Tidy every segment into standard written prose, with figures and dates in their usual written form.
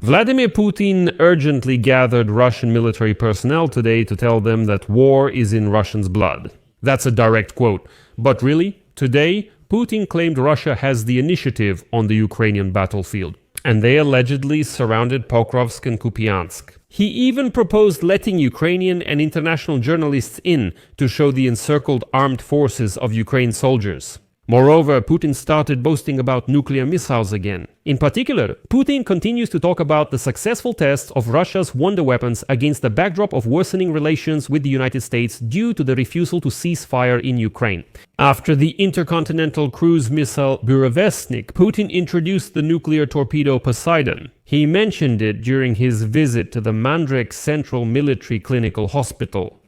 Vladimir Putin urgently gathered Russian military personnel today to tell them that war is in Russians' blood. That's a direct quote. But really, today, Putin claimed Russia has the initiative on the Ukrainian battlefield, and they allegedly surrounded Pokrovsk and Kupiansk. He even proposed letting Ukrainian and international journalists in to show the encircled armed forces of Ukraine soldiers. Moreover, Putin started boasting about nuclear missiles again. In particular, Putin continues to talk about the successful tests of Russia's wonder weapons against the backdrop of worsening relations with the United States due to the refusal to cease fire in Ukraine. After the intercontinental cruise missile Burevestnik, Putin introduced the nuclear torpedo Poseidon. He mentioned it during his visit to the Mandrake Central Military Clinical Hospital.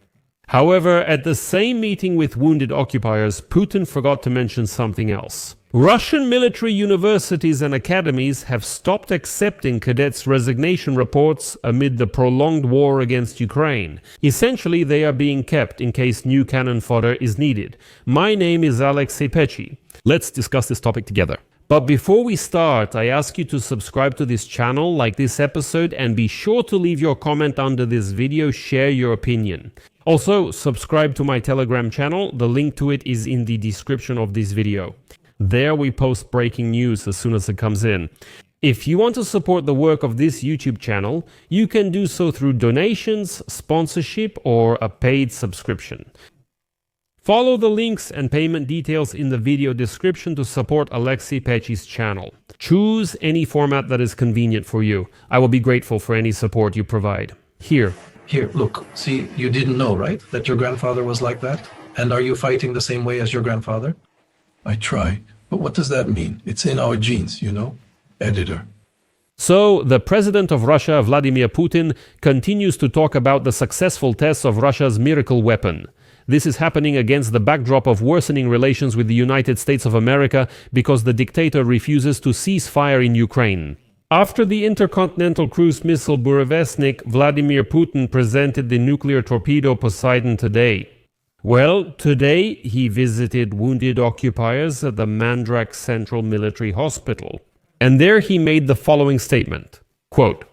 However, at the same meeting with wounded occupiers, Putin forgot to mention something else. Russian military universities and academies have stopped accepting cadets' resignation reports amid the prolonged war against Ukraine. Essentially, they are being kept in case new cannon fodder is needed. My name is Pechiy. Let's discuss this topic together. But before we start, I ask you to subscribe to this channel, like this episode, and be sure to leave your comment under this video, share your opinion. Also, subscribe to my Telegram channel, the link to it is in the description of this video. There we post breaking news as soon as it comes in. If you want to support the work of this YouTube channel, you can do so through donations, sponsorship, or a paid subscription. Follow the links and payment details in the video description to support Pechiy's channel. Choose any format that is convenient for you. I will be grateful for any support you provide. Here, look, see, you didn't know, right, that your grandfather was like that? And are you fighting the same way as your grandfather? I try, but what does that mean? It's in our genes, you know? Editor. So, the president of Russia, Vladimir Putin, continues to talk about the successful tests of Russia's miracle weapon. This is happening against the backdrop of worsening relations with the United States of America because the dictator refuses to cease fire in Ukraine. After the intercontinental cruise missile Burevestnik, Vladimir Putin presented the nuclear torpedo Poseidon today. Well, today he visited wounded occupiers at the Mandrake Central Military Hospital. And there he made the following statement, quote,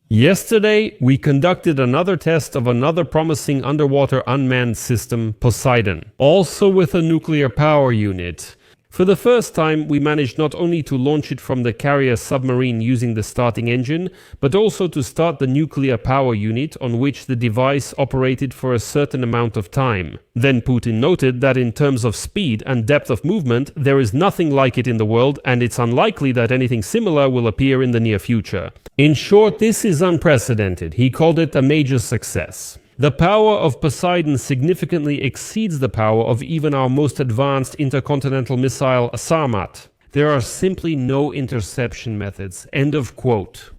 "Yesterday, we conducted another test of another promising underwater unmanned system, Poseidon, also with a nuclear power unit. For the first time, we managed not only to launch it from the carrier submarine using the starting engine, but also to start the nuclear power unit on which the device operated for a certain amount of time." Then Putin noted that in terms of speed and depth of movement, there is nothing like it in the world, and it's unlikely that anything similar will appear in the near future. In short, this is unprecedented. He called it a major success. The power of Poseidon significantly exceeds the power of even our most advanced intercontinental missile, Sarmat. There are simply no interception methods. End of quote.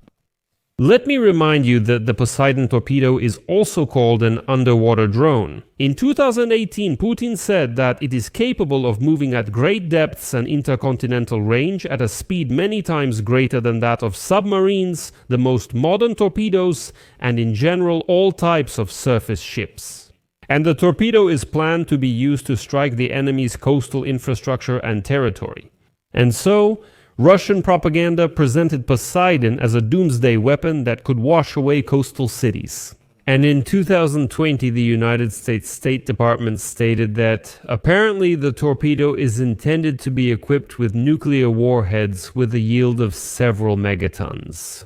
Let me remind you that the Poseidon torpedo is also called an underwater drone. In 2018, Putin said that it is capable of moving at great depths and intercontinental range at a speed many times greater than that of submarines, the most modern torpedoes, and in general all types of surface ships. And the torpedo is planned to be used to strike the enemy's coastal infrastructure and territory. And so, Russian propaganda presented Poseidon as a doomsday weapon that could wash away coastal cities. And in 2020, the United States State Department stated that apparently the torpedo is intended to be equipped with nuclear warheads with a yield of several megatons.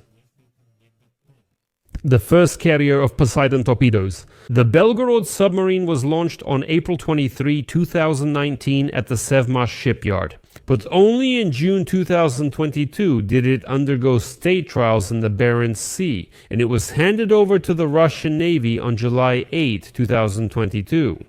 The first carrier of Poseidon torpedoes. The Belgorod submarine was launched on April 23, 2019 at the Sevmash shipyard. But only in June 2022 did it undergo state trials in the Barents Sea, and it was handed over to the Russian Navy on July 8, 2022.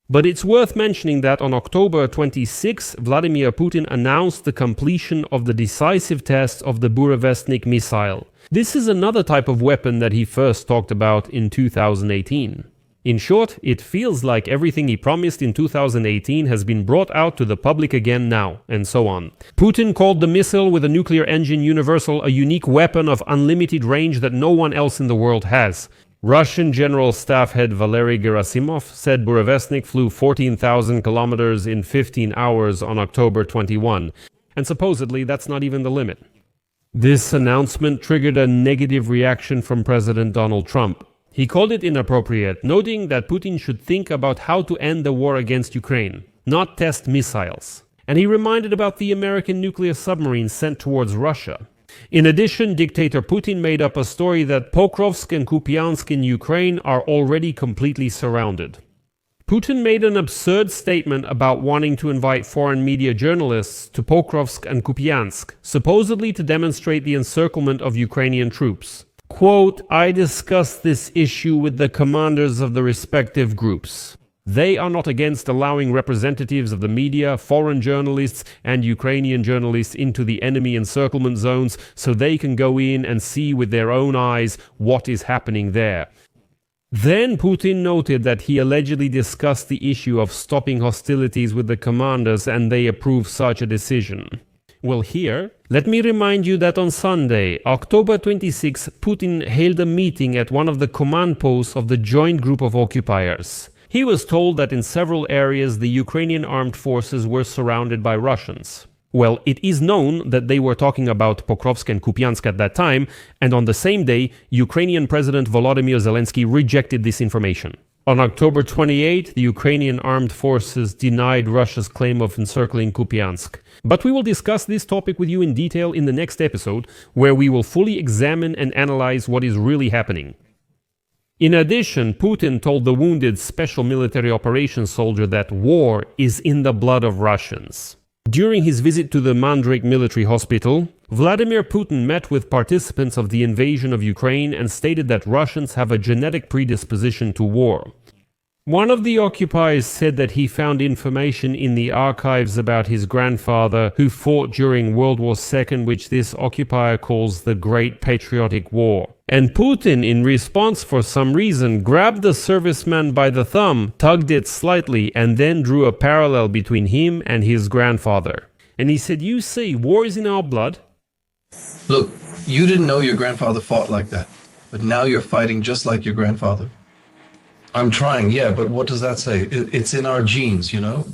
But it's worth mentioning that on October 26, Vladimir Putin announced the completion of the decisive test of the Burevestnik missile. This is another type of weapon that he first talked about in 2018. In short, it feels like everything he promised in 2018 has been brought out to the public again now, and so on. Putin called the missile with a nuclear engine Universal a unique weapon of unlimited range that no one else in the world has. Russian General Staff Head Valery Gerasimov said Burevestnik flew 14,000 kilometers in 15 hours on October 21, and supposedly that's not even the limit. This announcement triggered a negative reaction from President Donald Trump. He called it inappropriate, noting that Putin should think about how to end the war against Ukraine, not test missiles. And he reminded about the American nuclear submarines sent towards Russia. In addition, dictator Putin made up a story that Pokrovsk and Kupiansk in Ukraine are already completely surrounded. Putin made an absurd statement about wanting to invite foreign media journalists to Pokrovsk and Kupiansk, supposedly to demonstrate the encirclement of Ukrainian troops. Quote, "I discussed this issue with the commanders of the respective groups. They are not against allowing representatives of the media, foreign journalists, and Ukrainian journalists into the enemy encirclement zones so they can go in and see with their own eyes what is happening there." Then Putin noted that he allegedly discussed the issue of stopping hostilities with the commanders and they approved such a decision. Well, here, let me remind you that on Sunday, October 26, Putin held a meeting at one of the command posts of the joint group of occupiers. He was told that in several areas the Ukrainian armed forces were surrounded by Russians. Well, it is known that they were talking about Pokrovsk and Kupiansk at that time, and on the same day, Ukrainian President Volodymyr Zelensky rejected this information. On October 28, the Ukrainian armed forces denied Russia's claim of encircling Kupiansk. But we will discuss this topic with you in detail in the next episode, where we will fully examine and analyze what is really happening. In addition, Putin told the wounded special military operations soldier that war is in the blood of Russians. During his visit to the Mandrake military hospital, Vladimir Putin met with participants of the invasion of Ukraine and stated that Russians have a genetic predisposition to war. One of the occupiers said that he found information in the archives about his grandfather who fought during World War II, which this occupier calls the Great Patriotic War. And Putin, in response for some reason, grabbed the serviceman by the thumb, tugged it slightly, and then drew a parallel between him and his grandfather. And he said, "You see, war is in our blood." Look, you didn't know your grandfather fought like that, but now you're fighting just like your grandfather. I'm trying, yeah, but what does that say? It's in our genes, you know?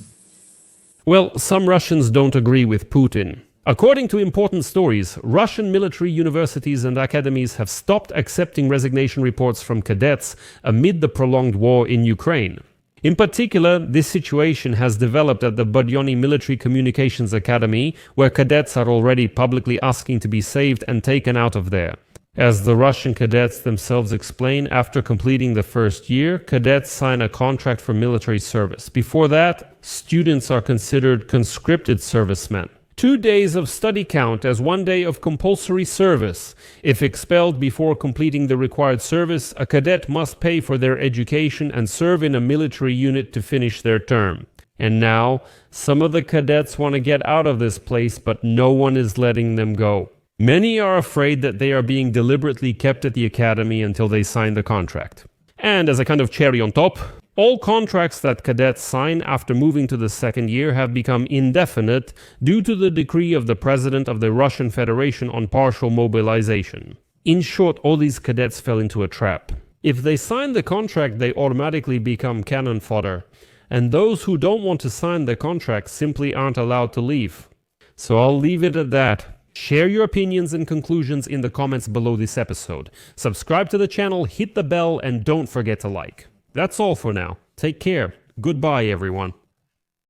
Well, some Russians don't agree with Putin. According to important stories, Russian military universities and academies have stopped accepting resignation reports from cadets amid the prolonged war in Ukraine. In particular, this situation has developed at the Budyonny Military Communications Academy, where cadets are already publicly asking to be saved and taken out of there. As the Russian cadets themselves explain, after completing the first year, cadets sign a contract for military service. Before that, students are considered conscripted servicemen. 2 days of study count as 1 day of compulsory service. If expelled before completing the required service, a cadet must pay for their education and serve in a military unit to finish their term. And now, some of the cadets want to get out of this place, but no one is letting them go. Many are afraid that they are being deliberately kept at the academy until they sign the contract. And as a kind of cherry on top, all contracts that cadets sign after moving to the second year have become indefinite due to the decree of the President of the Russian Federation on partial mobilization. In short, all these cadets fell into a trap. If they sign the contract, they automatically become cannon fodder. And those who don't want to sign the contract simply aren't allowed to leave. So I'll leave it at that. Share your opinions and conclusions in the comments below this episode. Subscribe to the channel, hit the bell, and don't forget to like. That's all for now. Take care. Goodbye, everyone.